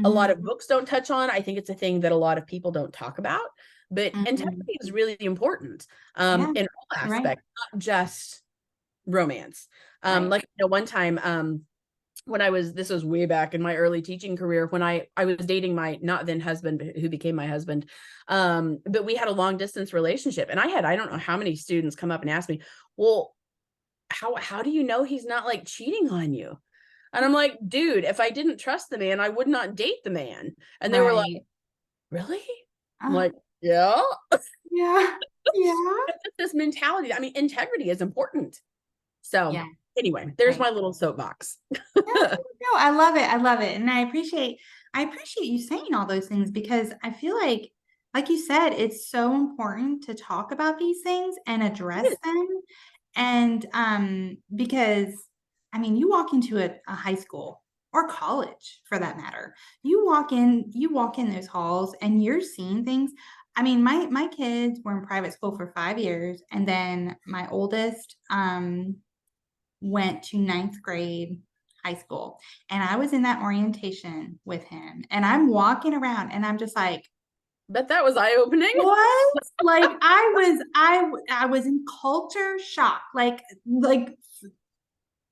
a lot of books don't touch on. I think it's a thing that a lot of people don't talk about. But integrity is really important in all aspects, not just romance. One time when this was way back in my early teaching career, when I was dating my not then husband, who became my husband. But we had a long distance relationship, and I don't know how many students come up and ask me, well, how do you know he's not like cheating on you? And I'm like, dude, if I didn't trust the man, I would not date the man. And they were like, really? I'm like, yeah. This mentality. I mean, integrity is important. So anyway, there's my little soapbox. No, I love it. And I appreciate you saying all those things, because I feel like you said, it's so important to talk about these things and address them. And because I mean, you walk into a high school or college for that matter, you walk in those halls and you're seeing things. I mean, my kids were in private school for 5 years, and then my oldest went to 9th grade high school, and I was in that orientation with him, and I'm walking around and I'm just like, bet that was eye-opening. What? Like I was in culture shock, like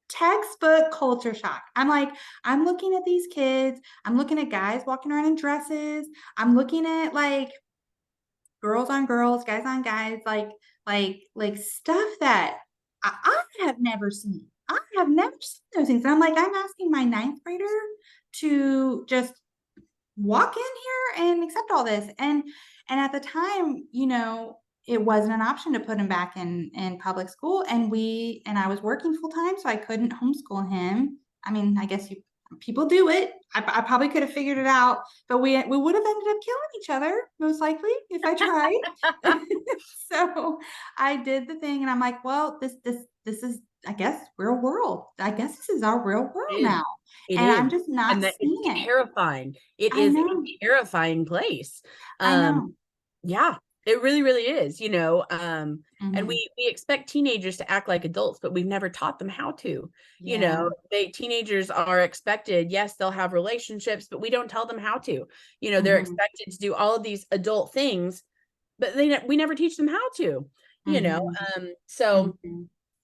textbook culture shock. I'm looking at these kids, I'm looking at guys walking around in dresses, I'm looking at like girls on girls, guys on guys, like stuff that I have never seen those things. And I'm like, I'm asking my ninth grader to just walk in here and accept all this. And at the time, it wasn't an option to put him back in public school. And I was working full time, so I couldn't homeschool him. I mean, I guess people do it. I probably could have figured it out, but we would have ended up killing each other, most likely, if I tried. So I did the thing, and I'm like, well, this is, I guess, real world. I guess this is our real world now. And I'm just not seeing it. Terrifying. It is a terrifying place. I know. Yeah, it really, really is, and we expect teenagers to act like adults, but we've never taught them how to. Teenagers are expected, yes, they'll have relationships, but we don't tell them how to. They're expected to do all of these adult things, but we never teach them how to. So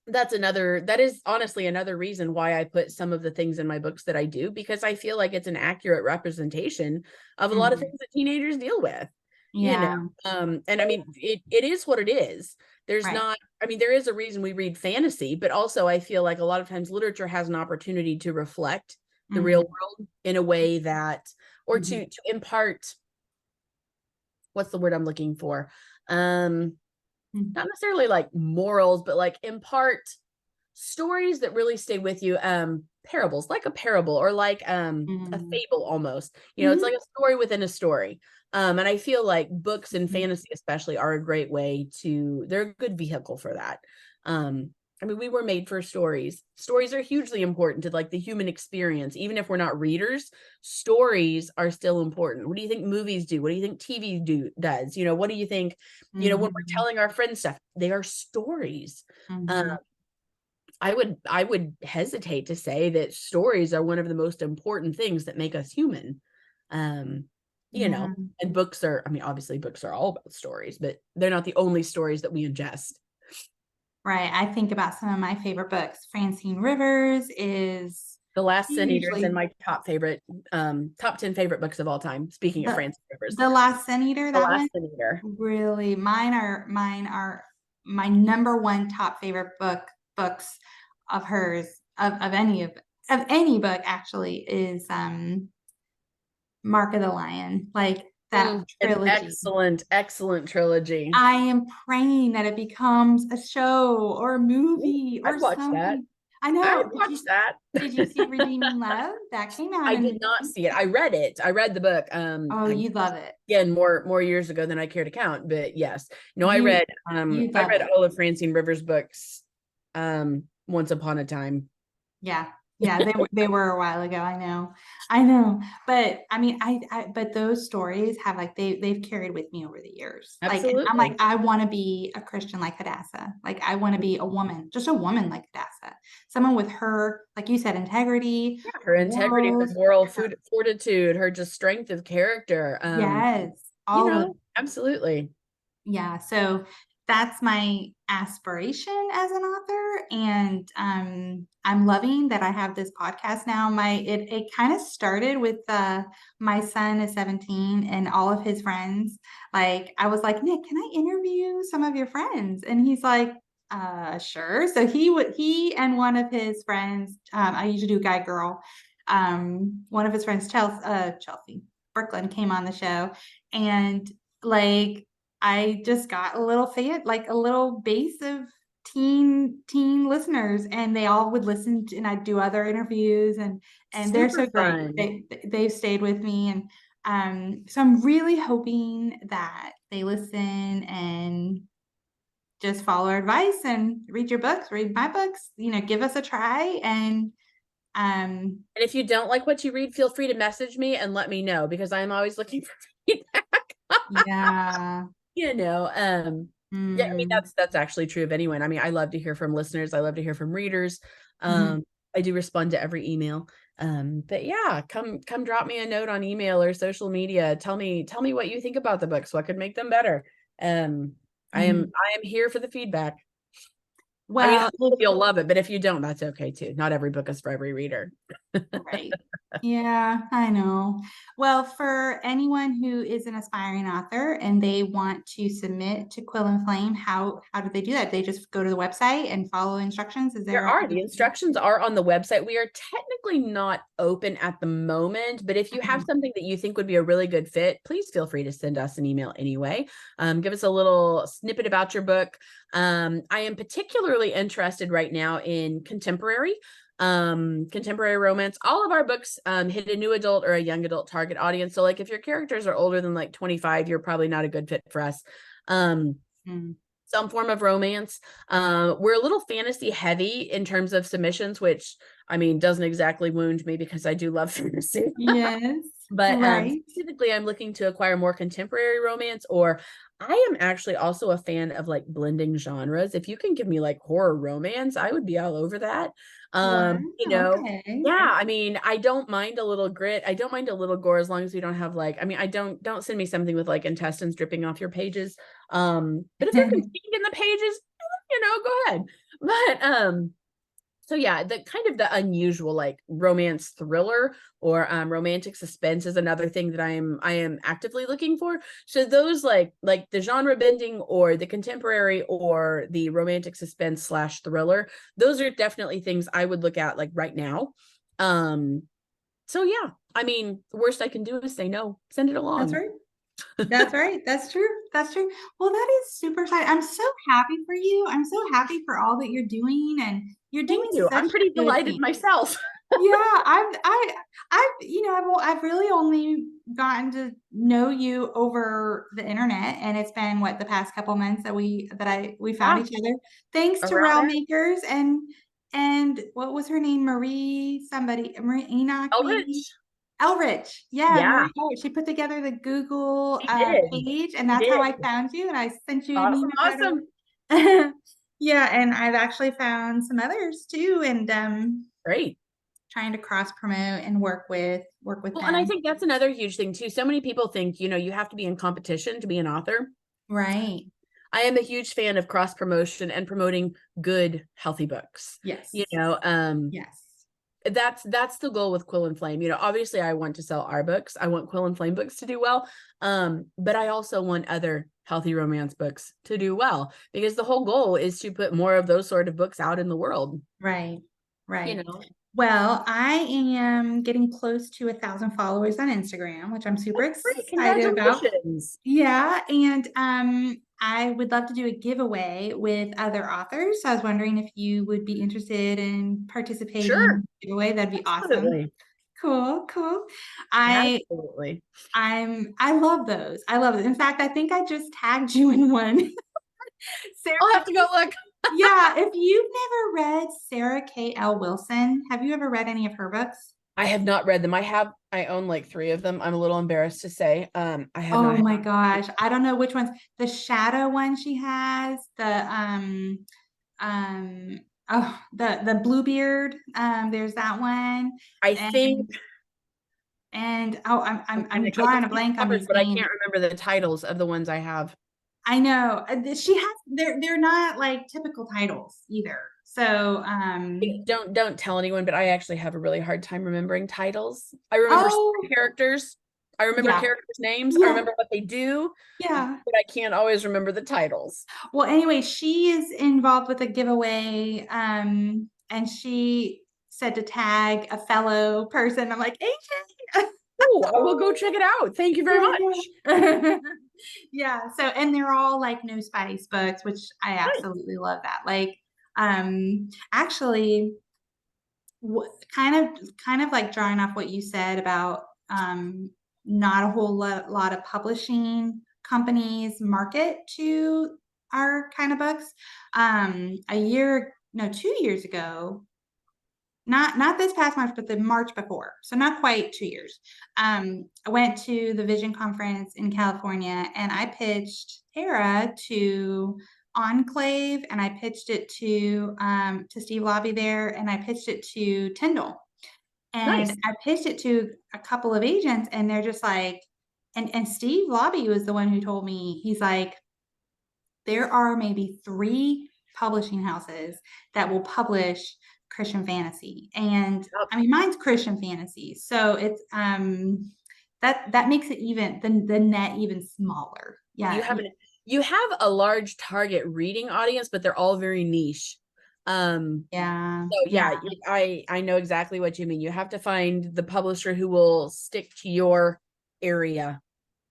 that is honestly another reason why I put some of the things in my books that I do, because I feel like it's an accurate representation of a lot of things that teenagers deal with. And I mean, it is what it is. There's not, I mean, there is a reason we read fantasy, but also I feel like a lot of times literature has an opportunity to reflect the real world in a way that, or to impart, what's the word I'm looking for? Not necessarily like morals, but like impart stories that really stay with you. Parables, like a parable, or like a fable almost. It's like a story within a story. And I feel like books and fantasy especially are a great way they're a good vehicle for that. I mean, we were made for stories. Stories are hugely important to like the human experience. Even if we're not readers, stories are still important. What do you think movies do? What do you think TV does? What do you think, when we're telling our friends stuff, they are stories. I would hesitate to say that stories are one of the most important things that make us human. And books are, I mean, obviously books are all about stories, but they're not the only stories that we ingest. Right. I think about some of my favorite books. Francine Rivers is The Last Sin Eater is in my top 10 favorite books of all time. Speaking of Francine Rivers, The Last Sin Eater, The Last Sin Eater. Really, mine are my number one top favorite books of hers, of any book actually, is Mark of the Lion. Like that trilogy. Excellent trilogy. I am praying that it becomes a show or a movie or something. That. I know. I watched that. Did you see Redeeming Love? That came out. I did not see it. I read it. I read the book. You love it. Again, more years ago than I care to count, but yes. No, I read all of Francine Rivers' books once upon a time. Yeah, they were a while ago. I know. But I mean, but those stories have like they've carried with me over the years. Absolutely. Like, I'm like, I want to be a Christian like Hadassah. Like, I want to be a woman, just a woman like Hadassah. Someone with her, like you said, integrity. Yeah, her integrity, her moral fortitude, her just strength of character. Yes. Absolutely. Yeah. So that's my aspiration as an author. And I'm loving that I have this podcast now. It kind of started with my son is 17 and all of his friends. Like, I was like, Nick, can I interview some of your friends? And he's like, sure. So he and one of his friends, I usually do guy girl. One of his friends, Chelsea Brooklyn, came on the show, and like, I just got a little like a little base of teen listeners, and they all would listen and I'd do other interviews, and they're so great. They've stayed with me. And so I'm really hoping that they listen and just follow our advice and read your books, read my books, give us a try. And if you don't like what you read, feel free to message me and let me know, because I'm always looking for feedback. Yeah. Yeah, I mean, that's actually true of anyone. I mean, I love to hear from listeners. I love to hear from readers. I do respond to every email. But yeah, come drop me a note on email or social media. Tell me what you think about the books, what could make them better. I am here for the feedback. I mean, Well, hopefully you'll love it, but if you don't, that's okay too. Not every book is for every reader. right. Yeah, I know. Well, for anyone who is an aspiring author and they want to submit to Quill and Flame, how do they do that? They just go to the website and follow instructions? Is there The instructions are on the website. We are technically not open at the moment, but if you have something that you think would be a really good fit, please feel free to send us an email anyway. Give us a little snippet about your book. I am particularly interested right now in contemporary romance. All of our books hit a new adult or a young adult target audience. So like if your characters are older than like 25, you're probably not a good fit for us. Some form of romance. We're a little fantasy heavy in terms of submissions, which I mean doesn't exactly wound me because I do love fantasy. Yes. But right. specifically, I'm looking to acquire more contemporary romance, or I am actually also a fan of like blending genres. If you can give me like horror romance, I would be all over that. Wow. Okay. Yeah, I mean, I don't mind a little grit. I don't mind a little gore as long as we don't have like, I mean, I don't send me something with like intestines dripping off your pages. But if you can speak in the pages, go ahead. But so yeah, the kind of the unusual like romance thriller or romantic suspense is another thing that I am actively looking for. So those like the genre bending or the contemporary or the romantic suspense / thriller, those are definitely things I would look at like right now. So yeah, I mean, the worst I can do is say no, send it along. That's right. That's right. That's true. That's true. Well, that is super exciting. I'm so happy for you. I'm so happy for all that you're doing, and you're doing Thank you. such I'm pretty good delighted things. myself. Yeah, I've really only gotten to know you over the internet, and it's been what the past couple months that we found each other thanks to Realm Makers and what was her name? Marie Enoch maybe. Elrich. Yeah, Marie Elrich. She put together the Google page, and that's how I found you. And I sent you an email. Awesome. Yeah, and I've actually found some others too, and great. Trying to cross promote and work with them. And I think that's another huge thing too. So many people think, you have to be in competition to be an author. Right. I am a huge fan of cross promotion and promoting good, healthy books. Yes. Yes. That's the goal with Quill and Flame. Obviously I want to sell our books. I want Quill and Flame books to do well. But I also want other healthy romance books to do well, because the whole goal is to put more of those sort of books out in the world. Right. Well, I am getting close to 1,000 followers on Instagram, which I'm super excited about. Yeah, and I would love to do a giveaway with other authors. So I was wondering if you would be interested in participating in the giveaway. That'd be awesome. Cool. Absolutely. I love those. I love it. In fact, I think I just tagged you in one. Sarah, I'll have to go look. Yeah, if you've never read Sarah K.L. Wilson, have you ever read any of her books? I have not read them. I own like 3 of them. I'm a little embarrassed to say. I have not. Oh my gosh. I don't know which ones. The shadow one she has, the Bluebeard. There's that one. I'm drawing a blank on these but names. I can't remember the titles of the ones I have. I know she has. They're not like typical titles either. So don't tell anyone, but I actually have a really hard time remembering titles. I remember characters. I remember characters' names. I remember what they do. Yeah. But I can't always remember the titles. Well, anyway, she is involved with a giveaway. And she said to tag a fellow person. I'm like, AJ. Oh, I will go check it out. Thank you very much. Yeah. So, and they're all like No Spice books, which I absolutely love that. Like, actually, kind of like drawing off what you said about not a whole lot of publishing companies market to our kind of books. 2 years ago, not this past March, but the March before. So not quite 2 years. I went to the Vision Conference in California, and I pitched Tara to Enclave, and I pitched it to Steve Lobby there, and I pitched it to Tyndall. And I pitched it to a couple of agents, and they're just like, and Steve Lobby was the one who told me, he's like, there are maybe 3 publishing houses that will publish Christian fantasy. And I mean, mine's Christian fantasy. So it's, that makes it even, the net even smaller. Yeah. You have a large target reading audience, but they're all very niche. Yeah. So yeah, I know exactly what you mean. You have to find the publisher who will stick to your area.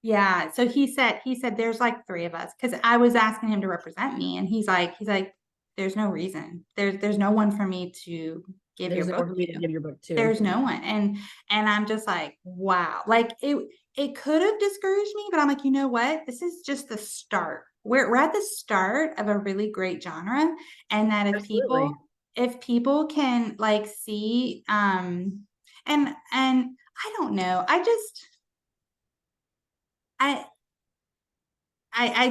Yeah. So he said there's like 3 of us, because I was asking him to represent me, and he's like, there's no reason. There's no one for me to give your book to. There's no one. And I'm just like, wow. Like it could have discouraged me, but I'm like, you know what? This is just the start. We're at the start of a really great genre. And that if people can like see, and I don't know, I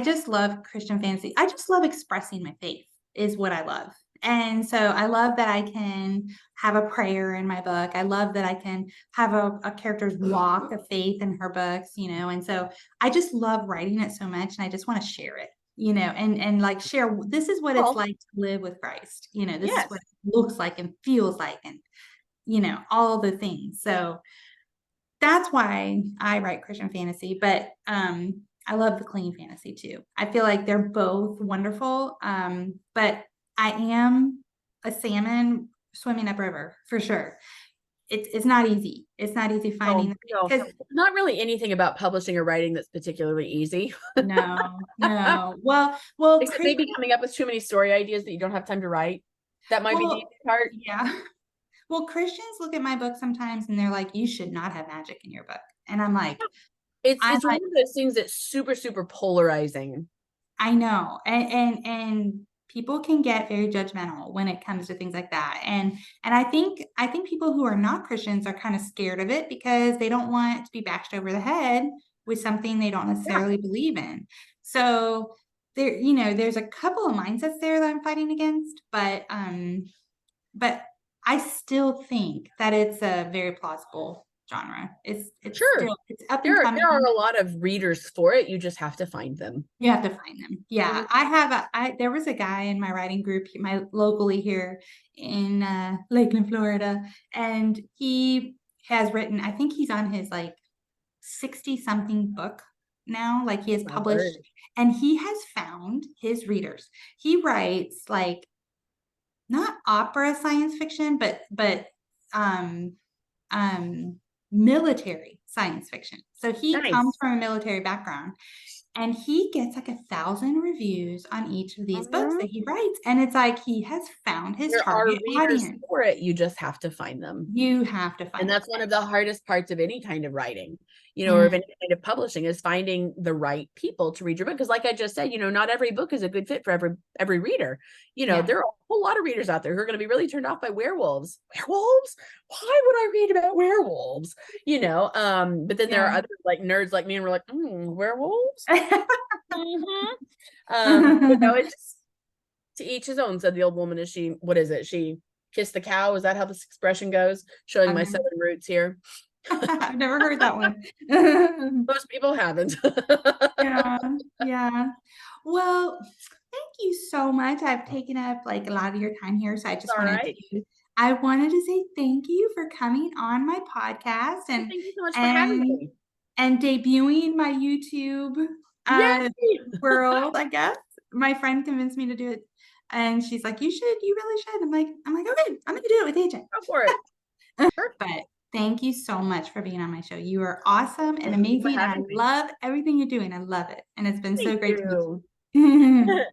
just love Christian fantasy. I just love expressing my faith is what I love. And so I love that I can have a prayer in my book. I love that I can have a character's walk of faith in her books, and so I just love writing it so much, and I just want to share it, and like share, this is what it's like to live with Christ. This is what it looks like and feels like, and all the things. So that's why I write Christian fantasy, but I love the clean fantasy too. I feel like they're both wonderful. But I am a salmon swimming upriver for sure. It's not easy. It's not easy finding. No, not really anything about publishing or writing that's particularly easy. No. Well, except maybe coming up with too many story ideas that you don't have time to write. That might be the easy part. Yeah. Well, Christians look at my book sometimes and they're like, you should not have magic in your book. And I'm like, it's one of those things that's super, super polarizing. I know. And people can get very judgmental when it comes to things like that. And I think people who are not Christians are kind of scared of it because they don't want to be bashed over the head with something they don't necessarily believe in. So there's a couple of mindsets there that I'm fighting against, but I still think that it's a very plausible genre. It's sure. It's up and coming. There are a lot of readers for it. You just have to find them. You have to find them. Yeah. There was a guy in my writing group, locally here in Lakeland, Florida, and he has written, I think he's on his like 60 something book now. Like he has published, and he has found his readers. He writes like not opera science fiction, but military science fiction. So he comes from a military background, and he gets like 1,000 reviews on each of these books that he writes. And it's like he has found his target audience for it. You just have to find them. You have to find them. And that's one of the hardest parts of any kind of writing, or of any kind of publishing, is finding the right people to read your book. Because like I just said, not every book is a good fit for every reader. There are a whole lot of readers out there who are going to be really turned off by werewolves. Werewolves? Why would I read about werewolves? But then there are other like nerds like me, and we're like, werewolves? It's just to each his own, said the old woman. As she kissed the cow? Is that how this expression goes? Showing my southern roots here. I've never heard that one. Most people haven't. Yeah. Well, thank you so much. I've taken up like a lot of your time here, so I just wanted to say thank you for coming on my podcast, and thank you so much for having me and debuting my YouTube world. I guess my friend convinced me to do it, and she's like, you really should. I'm like, okay, I'm gonna do it with AJ. Go for it. But thank you so much for being on my show. You are awesome and amazing. And I love everything you're doing. I love it. And it's been so great to meet you.